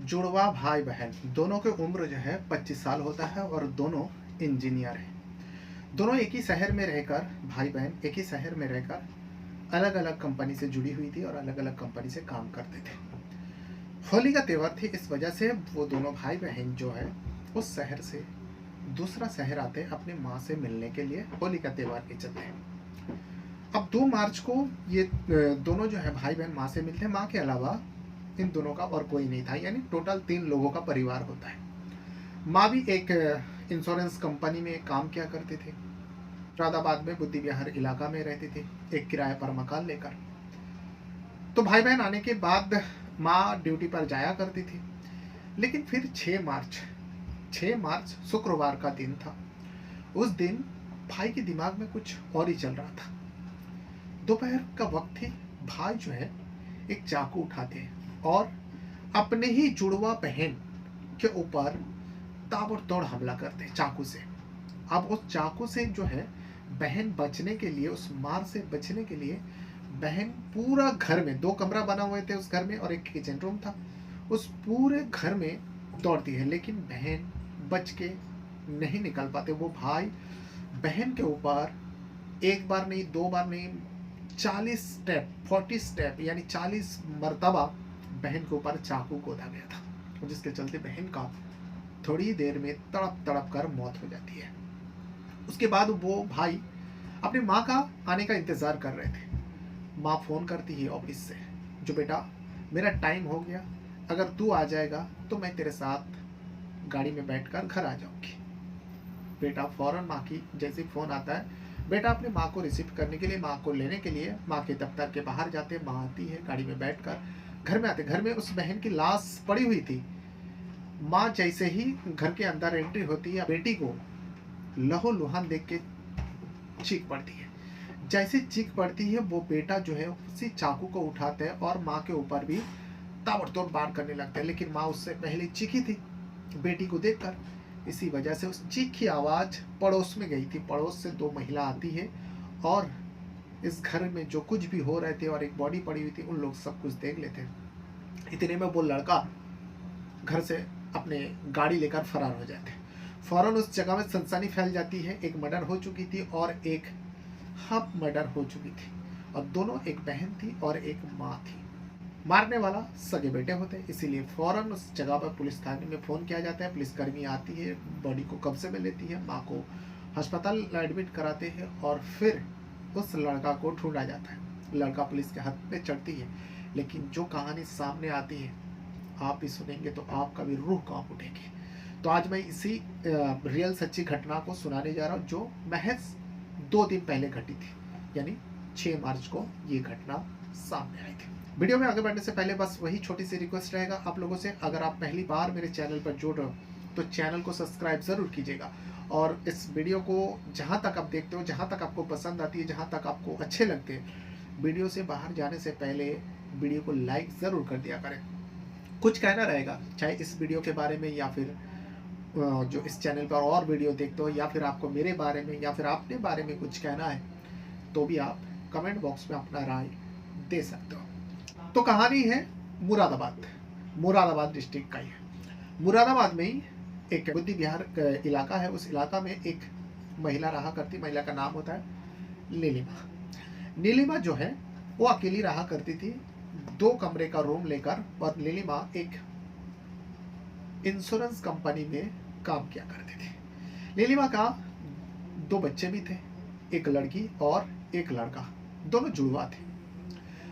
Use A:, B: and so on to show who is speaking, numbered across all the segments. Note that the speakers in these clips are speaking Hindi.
A: जुड़वा भाई बहन दोनों की उम्र जो है 25 साल होता है और दोनों इंजीनियर हैं। दोनों एक ही शहर में रहकर, भाई बहन एक ही शहर में रहकर अलग अलग कंपनी से जुड़ी हुई थी और अलग अलग कंपनी से काम करते थे। होली का त्यौहार थी, इस वजह से वो दोनों भाई बहन जो है उस शहर से दूसरा शहर आते हैं अपने माँ से मिलने के लिए होली का त्यौहार के चलते। अब 2 मार्च को ये दोनों जो है भाई बहन माँ से मिलते हैं। माँ के अलावा इन दोनों का और कोई नहीं था, यानी टोटल 3 लोगों का परिवार होता है। माँ भी एक इंश्योरेंस कंपनी में काम किया करते थे। मुरादाबाद में बुद्धि विहार इलाका में रहते थे, एक किराए पर मकान लेकर। तो भाई बहन आने के बाद माँ ड्यूटी पर जाया करती थी। लेकिन फिर 6 मार्च शुक्रवार का दिन था। उस दिन भाई के दिमाग में कुछ और ही चल रहा था। दोपहर का वक्त थी। भाई जो है एक चाकू उठाते हैं और अपने ही जुड़वा बहन के ऊपर ताबड़तोड़ हमला करते हैं चाकू से। अब उस चाकू से जो है बहन बचने के लिए, उस मार से बचने के लिए बहन पूरा घर में, 2 कमरा बना हुए थे उस घर में और एक किचन रूम था, उस पूरे घर में दौड़ती है। लेकिन बहन बच के नहीं निकल पाते। वो भाई बहन के ऊपर एक बार नहीं, 2 बार नहीं, 40 स्टेप, 40 स्टेप यानी 40 मर्तबा बहन के ऊपर चाकू गोदा गया था, जिसके चलते बहन का थोड़ी देर में तड़प तड़प कर मौत हो जाती है। उसके बाद वो भाई अपनी माँ का आने का इंतजार कर रहे थे। माँ फोन करती है ऑफिस से, जो बेटा मेरा टाइम हो गया, अगर तू आ जाएगा तो मैं तेरे साथ गाड़ी में बैठकर घर आ जाऊंगी। बेटा फौरन, माँ की जैसे फोन आता है, बेटा अपने माँ को रिसीव करने के लिए, माँ को लेने के लिए माँ के दफ्तर के बाहर जाते। माँ आती है, गाड़ी में बैठकर घर में आते। घर में उस बहन की लाश पड़ी हुई थी। माँ जैसे ही घर के अंदर एंट्री होती है, बेटी को लहू लुहान देख के चीख पड़ती है। जैसे चीख पड़ती है, वो बेटा जो है उसी चाकू को उठाते हैं और माँ के ऊपर भी ताबड़तोड़ वार करने लगते हैं। लेकिन माँ उससे पहले चीखी थी बेटी को देखकर, इसी वजह से उस चीख की आवाज पड़ोस में गई थी। पड़ोस से 2 महिला आती है और इस घर में जो कुछ भी हो रहे थे और एक बॉडी पड़ी हुई थी, उन लोग सब कुछ देख लेते हैं। इतने में वो लड़का घर से अपने गाड़ी लेकर फरार हो जाते। फौरन उस जगह में सनसनी फैल जाती है। एक मर्डर हो चुकी थी और एक हाफ मर्डर हो चुकी थी, और दोनों एक बहन थी और एक माँ थी। मारने वाला सगे बेटे होते, इसीलिए फौरन उस जगह पर पुलिस थाने में फोन किया जाता है। पुलिसकर्मी आती है, बॉडी को कब्जे में लेती है, माँ को अस्पताल एडमिट कराते हैं और फिर उस लड़का को ढूंढा जाता है। लड़का पुलिस के हाथ में चढ़ती है। लेकिन जो कहानी सामने आती है, आप भी सुनेंगे तो आपका भी रूह कांप उठेगी। तो आज मैं इसी रियल सच्ची घटना को सुनाने जा रहा हूँ, जो महज 2 दिन पहले घटी थी, यानी 6 मार्च को ये घटना सामने आई थी। वीडियो में आगे बढ़ने से पहले बस वही छोटी सी रिक्वेस्ट रहेगा आप लोगों से, अगर आप पहली बार मेरे चैनल पर जुड़ रहे हो तो चैनल को सब्सक्राइब ज़रूर कीजिएगा। और इस वीडियो को जहाँ तक आप देखते हो, जहाँ तक आपको पसंद आती है, जहाँ तक आपको अच्छे लगते हैं, वीडियो से बाहर जाने से पहले वीडियो को लाइक ज़रूर कर दिया करें। कुछ कहना रहेगा, चाहे इस वीडियो के बारे में या फिर जो इस चैनल पर और वीडियो देखते हो, या फिर आपको मेरे बारे में या फिर अपने बारे में कुछ कहना है, तो भी आप कमेंट बॉक्स में अपना राय दे सकते हो। तो कहानी है मुरादाबाद डिस्ट्रिक्ट का ही है। मुरादाबाद में ही एक बुद्धि विहार इलाका है। उस इलाका में एक महिला रहा करती। महिला का नाम होता है नीलिमा। नीलिमा जो है वो अकेली रहा करती थी, 2 कमरे का रूम लेकर। और नीलिमा एक इंश्योरेंस कंपनी में काम किया करते थे। नीलिमा का 2 बच्चे भी थे, एक लड़की और एक लड़का, दोनों जुड़वा थे।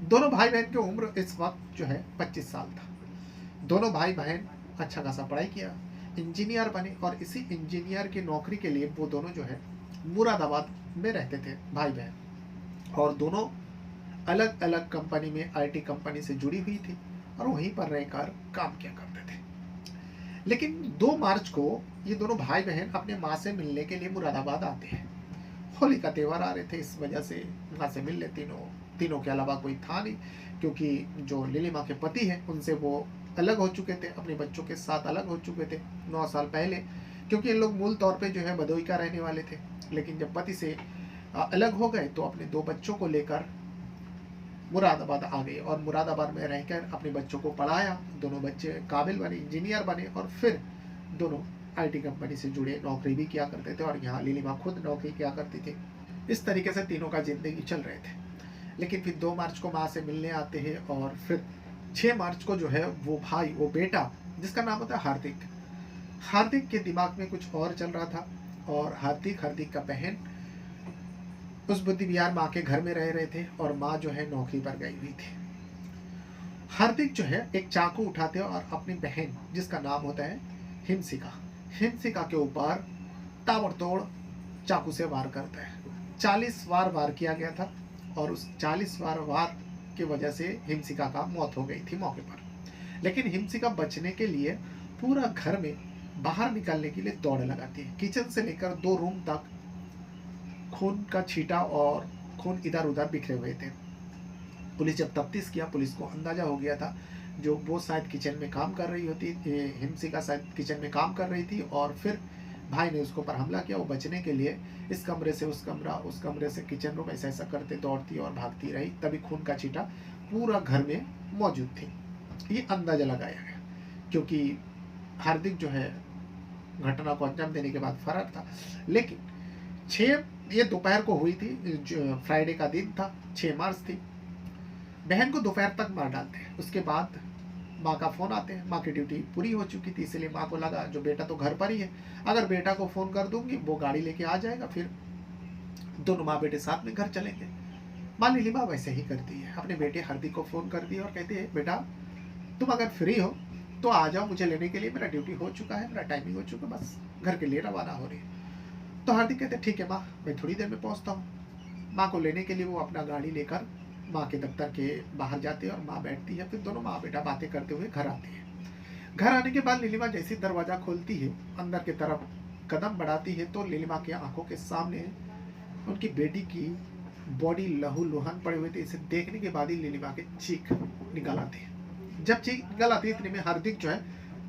A: दोनों भाई बहन की उम्र इस वक्त जो है 25 साल था। दोनों भाई बहन अच्छा खासा पढ़ाई किया, इंजीनियर बने, और इसी इंजीनियर की नौकरी के लिए वो दोनों जो है मुरादाबाद में रहते थे भाई बहन। और दोनों अलग अलग कंपनी में, आईटी कंपनी से जुड़ी हुई थी और वहीं पर रहकर काम किया करते थे। लेकिन 2 मार्च को ये दोनों भाई बहन अपने माँ से मिलने के लिए मुरादाबाद आते हैं। होली का त्यौहार आ रहे थे, इस वजह से माँ से मिल ले। तीनों के अलावा कोई था नहीं, क्योंकि जो नीलिमा के पति हैं उनसे वो अलग हो चुके थे, अपने बच्चों के साथ अलग हो चुके थे 9 साल पहले। क्योंकि इन लोग मूल तौर पे जो है भदोई का रहने वाले थे, लेकिन जब पति से अलग हो गए तो अपने 2 बच्चों को लेकर मुरादाबाद आ गए और मुरादाबाद में रहकर अपने बच्चों को पढ़ाया। दोनों बच्चे काबिल बने, इंजीनियर बने और फिर दोनों आईटी कंपनी से जुड़े, नौकरी भी किया करते थे और यहाँ लीलिमा खुद नौकरी किया करती थी। इस तरीके से तीनों का जिंदगी चल रहे थे। लेकिन फिर 2 मार्च को माँ से मिलने आते हैं और फिर 6 मार्च को जो है वो भाई, वो बेटा जिसका नाम होता है हार्दिक, हार्दिक के दिमाग में कुछ और चल रहा था और हार्दिक का बहन उस बुद्धि विहार माँ के घर में रह रहे थे और माँ जो है नौकरी पर गई हुई थी। हार्दिक जो है एक चाकू उठाते हैं और अपनी बहन जिसका नाम होता है हिमसिका के ऊपर ताबड़तोड़ चाकू से वार करता है। 40 बार वार किया गया था और उस 40 बार वार की वजह से हिमसिका का मौत हो गई थी मौके पर। लेकिन हिमसिका बचने के लिए पूरा घर में बाहर निकलने के लिए दौड़ लगाती है। किचन से लेकर 2 रूम तक खून का छींटा और खून इधर उधर बिखरे हुए थे। पुलिस जब तफ्तीश किया, पुलिस को अंदाजा हो गया था जो वो शायद किचन में काम कर रही होती, हिमसिका शायद किचन में काम कर रही थी और फिर भाई ने उसको पर हमला किया। वो बचने के लिए इस कमरे से उस कमरे से किचन रूम ऐसा करते दौड़ती और भागती रही। तभी खून का छींटा पूरा घर में मौजूद थी। ये अंदाजा लगाया गया क्योंकि हार्दिक जो है घटना को अंजाम देने के बाद फरार था। लेकिन 6 ये दोपहर को हुई थी, फ्राइडे का दिन था, 6 मार्च थी। बहन को दोपहर तक मार डालते हैं। उसके बाद माँ का फोन आते हैं। माँ की ड्यूटी पूरी हो चुकी थी, इसलिए माँ को लगा जो बेटा तो घर पर ही है, अगर बेटा को फोन कर दूंगी वो गाड़ी लेके आ जाएगा, फिर दोनों माँ बेटे साथ में घर चलेंगे। माँ नीलिमा वैसे ही करती है, अपने बेटे हार्दिक को फोन कर दिया और कहती है बेटा तुम अगर फ्री हो तो आ जाओ मुझे लेने के लिए, मेरा ड्यूटी हो चुका है, मेरा टाइमिंग हो चुका, बस घर के लिए रवाना हो रही है। तो हार्दिक कहते ठीक है माँ, मैं थोड़ी देर में पहुँचता हूँ। माँ को लेने के लिए वो अपना गाड़ी लेकर माँ के दफ्तर के बाहर जाते हैं और माँ बैठती है। फिर दोनों माँ बेटा बातें करते हुए घर आते हैं। घर आने के बाद नीलिमा जैसी दरवाजा खोलती है, अंदर की तरफ कदम बढ़ाती है तो नीलिमा की आंखों के सामने उनकी बेटी की बॉडी लहू लुहान पड़े हुए थे। इसे देखने के बाद ही नीलिमा के चीख निकल आती है। जब चीख निकल आती है इतने में हार्दिक जो है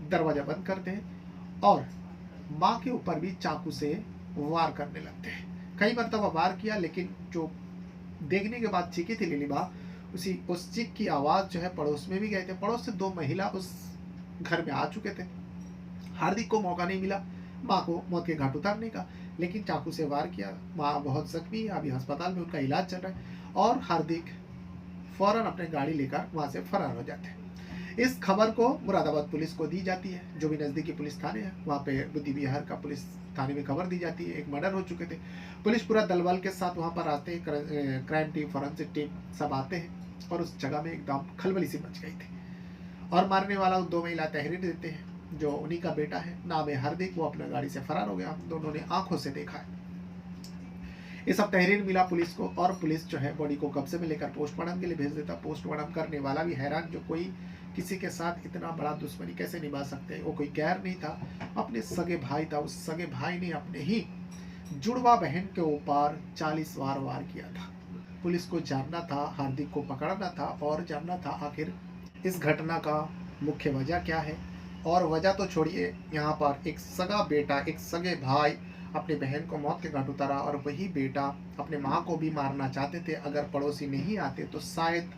A: दरवाजा बंद करते हैं और माँ के ऊपर भी चाकू से वार करने लगते हैं। कई मरतबा वार किया, लेकिन जो देखने के बाद चीखी थी नीलिमा, उस चीख की आवाज जो है पड़ोस में भी गए थे। पड़ोस से 2 महिला उस घर में आ चुके थे। हार्दिक को मौका नहीं मिला माँ को मौत के घाट उतारने का, लेकिन चाकू से वार किया। माँ बहुत जख्मी है, अभी अस्पताल में उनका इलाज चल रहा है और हार्दिक फौरन अपने गाड़ी लेकर वहां से फरार हो जाते हैं। इस खबर को मुरादाबाद पुलिस को दी जाती है, जो भी नजदीकी पुलिस थाने है वहाँ पे बुद्धि विहार का पुलिस थाने में खबर दी जाती है, एक मर्डर हो चुके थे। पुलिस पूरा दलबल के साथ वहाँ पर आते हैं, क्राइम टीम, फॉरेंसिक टीम सब आते हैं और उस जगह में एकदम खलबली सी मच गई थी। और मारने वाला 2 महिला तहरीर देते हैं, जो उन्हीं का बेटा है, नाम है हार्दिक, वो अपना गाड़ी से फरार हो गया। हम दोनों ने आंखों से देखा है। ये सब तहरीर मिला पुलिस को और पुलिस जो है बॉडी को कब्जे में लेकर पोस्टमार्टम के लिए भेज देता। पोस्टमार्टम करने वाला भी हैरान, जो कोई किसी के साथ इतना बड़ा दुश्मनी कैसे निभा सकते हैं। वो कोई गैर नहीं था, अपने सगे भाई था। उस सगे भाई ने अपने ही जुड़वा बहन के ऊपर 40 बार वार किया था। पुलिस को जानना था, हार्दिक को पकड़ना था और जानना था आखिर इस घटना का मुख्य वजह क्या है। और वजह तो छोड़िए, यहाँ पर एक सगा बेटा, एक सगे भाई अपनी बहन को मौत के घाट उतारा और वही बेटा अपने माँ को भी मारना चाहते थे। अगर पड़ोसी नहीं आते तो शायद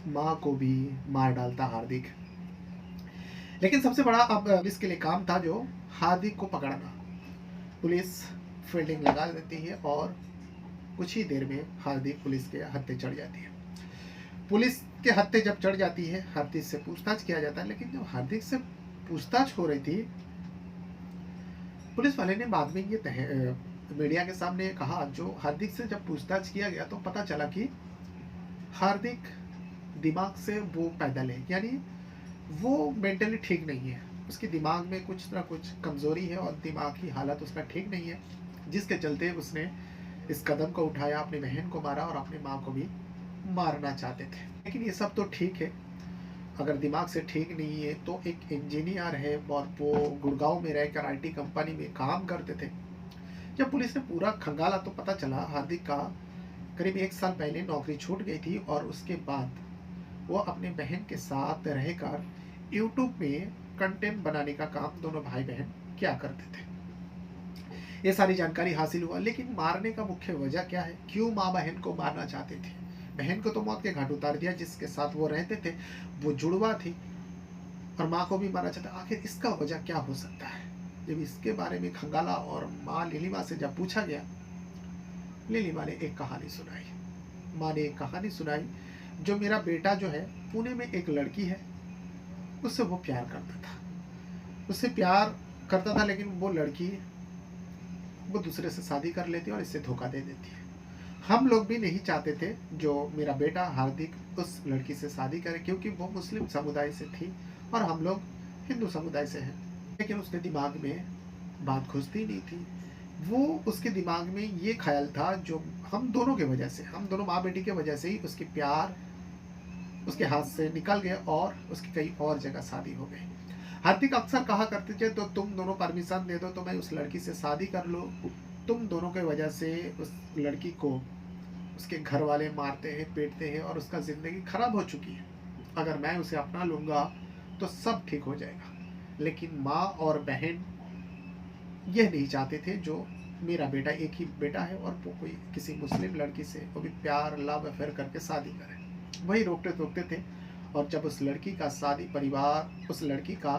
A: माँ को भी मार डालता हार्दिक। लेकिन सबसे बड़ा अब पुलिस के लिए काम था जो हार्दिक को पकड़ना। पुलिस फील्डिंग लगा देती है और कुछ ही देर में हार्दिक पुलिस के हत्थे चढ़ जाती है। पुलिस के हत्थे जब चढ़ जाती है, हार्दिक से पूछताछ किया जाता है। लेकिन जब हार्दिक से पूछताछ हो रही थी, पुलिस वाले ने बाद में ये मीडिया के सामने कहा, जो हार्दिक से जब पूछताछ किया गया तो पता चला कि हार्दिक दिमाग से वो पैदल है, यानी वो मेंटली ठीक नहीं है। उसके दिमाग में कुछ ना कुछ कमजोरी है और दिमाग की हालत उसका ठीक नहीं है, जिसके चलते उसने इस कदम को उठाया, अपनी बहन को मारा और अपनी माँ को भी मारना चाहते थे। लेकिन ये सब तो ठीक है, अगर दिमाग से ठीक नहीं है तो एक इंजीनियर है और वो गुड़गांव में रहकर आईटी कंपनी में काम करते थे। जब पुलिस ने पूरा खंगाला तो पता चला हार्दिक का करीब 1 साल पहले नौकरी छूट गई थी और उसके बाद वो अपने बहन के साथ रहकर यूट्यूब में कंटेंट बनाने का काम दोनों भाई बहन क्या करते थे। ये सारी जानकारी हासिल हुआ, लेकिन मारने का मुख्य वजह क्या है, क्यों माँ बहन को मारना चाहते थे, बहन को तो मौत के घाट उतार दिया, जिसके साथ वो रहते थे वो जुड़वा थी, और माँ को भी मारा चाहता। आखिर इसका वजह क्या हो सकता है? जब इसके बारे में खंगाला और माँ नीलिमा से जब पूछा गया, नीलिमा ने एक कहानी सुनाई। माँ ने एक कहानी सुनाई, जो मेरा बेटा जो है पुणे में एक लड़की है, उससे वो प्यार करता था, उससे प्यार करता था, लेकिन वो लड़की वो दूसरे से शादी कर लेती है और इससे धोखा दे देती है। हम लोग भी नहीं चाहते थे जो मेरा बेटा हार्दिक उस लड़की से शादी करे, क्योंकि वो मुस्लिम समुदाय से थी और हम लोग हिंदू समुदाय से हैं। लेकिन उसके दिमाग में बात घुसती नहीं थी। वो उसके दिमाग में ये ख्याल था, जो हम दोनों के वजह से, हम दोनों माँ बेटी के वजह से ही उसकी प्यार उसके हाथ से निकल गए और उसकी कई और जगह शादी हो गई। हार्दिक अक्सर कहा करते थे, तो तुम दोनों परमिशन दे दो तो मैं उस लड़की से शादी कर लूँ। तुम दोनों के वजह से उस लड़की को उसके घर वाले मारते हैं, पीटते हैं और उसका ज़िंदगी खराब हो चुकी है। अगर मैं उसे अपना लूँगा तो सब ठीक हो जाएगा। लेकिन माँ और बहन यह नहीं चाहते थे, जो मेरा बेटा एक ही बेटा है और वो कोई किसी मुस्लिम लड़की से, वो भी प्यार लव अफेयर करके शादी करे, वही रोकते टोकते थे। और जब उस लड़की का शादी उस लड़की का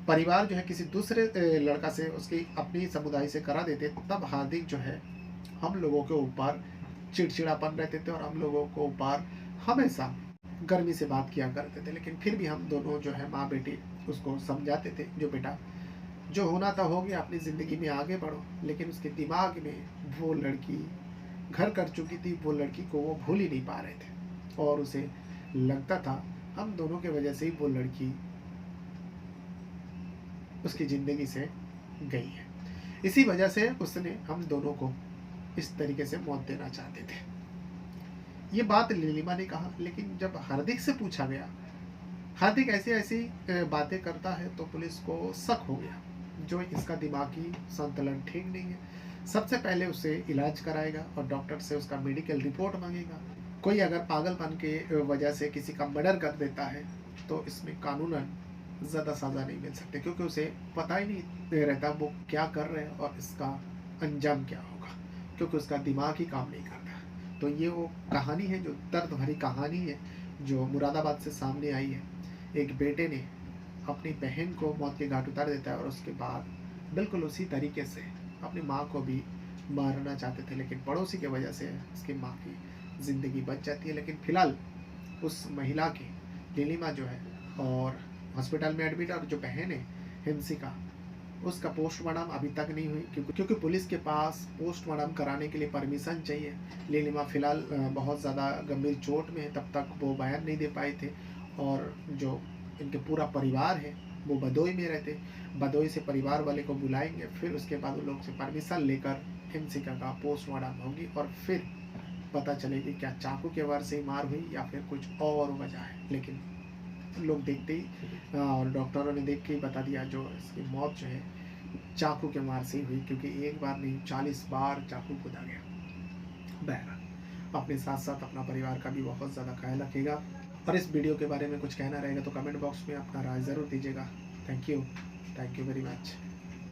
A: परिवार जो है किसी दूसरे लड़का से, उसकी अपनी समुदाय से करा देते, तब हार्दिक जो है हम लोगों के ऊपर चिड़चिड़ापन रहते थे और हम लोगों को ऊपर हमेशा गर्मी से बात किया करते थे। लेकिन फिर भी हम दोनों जो है माँ बेटी उसको समझाते थे, जो बेटा जो होना था हो गया, अपनी ज़िंदगी में आगे बढ़ो। लेकिन उसके दिमाग में वो लड़की घर कर चुकी थी, वो लड़की को वो भूल ही नहीं पा रहे थे और उसे लगता था हम दोनों के वजह से ही वो लड़की उसकी ज़िंदगी से गई है। इसी वजह से उसने हम दोनों को इस तरीके से मौत देना चाहते थे। ये बात नीलिमा ने कहा। लेकिन जब हार्दिक से पूछा गया, हार्दिक ऐसी ऐसी बातें करता है, तो पुलिस को शक हो गया, जो इसका दिमागी संतुलन ठीक नहीं है। सबसे पहले उसे इलाज कराएगा और डॉक्टर से उसका मेडिकल रिपोर्ट मांगेगा। कोई अगर पागलपन के वजह से किसी का मर्डर कर देता है तो इसमें कानूनन ज़्यादा सज़ा नहीं मिल सकती, क्योंकि उसे पता ही नहीं रहता वो क्या कर रहे हैं और इसका अंजाम क्या होगा, क्योंकि उसका दिमाग ही काम नहीं करता। तो ये वो कहानी है, जो दर्द भरी कहानी है, जो मुरादाबाद से सामने आई है। एक बेटे ने अपनी बहन को मौत के घाट उतार देता है और उसके बाद बिल्कुल उसी तरीके से अपनी माँ को भी मारना चाहते थे, लेकिन पड़ोसी की वजह से उसकी माँ की ज़िंदगी बच जाती है। लेकिन फिलहाल उस महिला की, नीलिमा जो है, और हॉस्पिटल में एडमिट, और जो बहन है हिंसिका, उसका पोस्टमार्टम अभी तक नहीं हुई, क्योंकि पुलिस के पास पोस्टमार्टम कराने के लिए परमिशन चाहिए। नीलिमा फिलहाल बहुत ज़्यादा गंभीर चोट में है, तब तक वो बयान नहीं दे पाए थे। और जो इनके पूरा परिवार है वो बदोई में रहते, बदोई से परिवार वाले को बुलाएंगे, फिर उसके बाद उन लोग से परमिशन लेकर हिंसिका का पोस्टमार्टम होगी और फिर पता चलेगी क्या चाकू के वार से ही मार हुई या फिर कुछ और वजह है। लेकिन लोग देखते ही और डॉक्टरों ने देख के ही बता दिया, जो इसकी मौत जो है चाकू के मार से ही हुई, क्योंकि एक बार नहीं 40 बार चाकू खुदा गया। बहरहाल अपने साथ साथ अपना परिवार का भी बहुत ज़्यादा ख्याल रखिएगा। और इस वीडियो के बारे में कुछ कहना रहेगा तो कमेंट बॉक्स में अपना राय ज़रूर दीजिएगा। Thank you very much.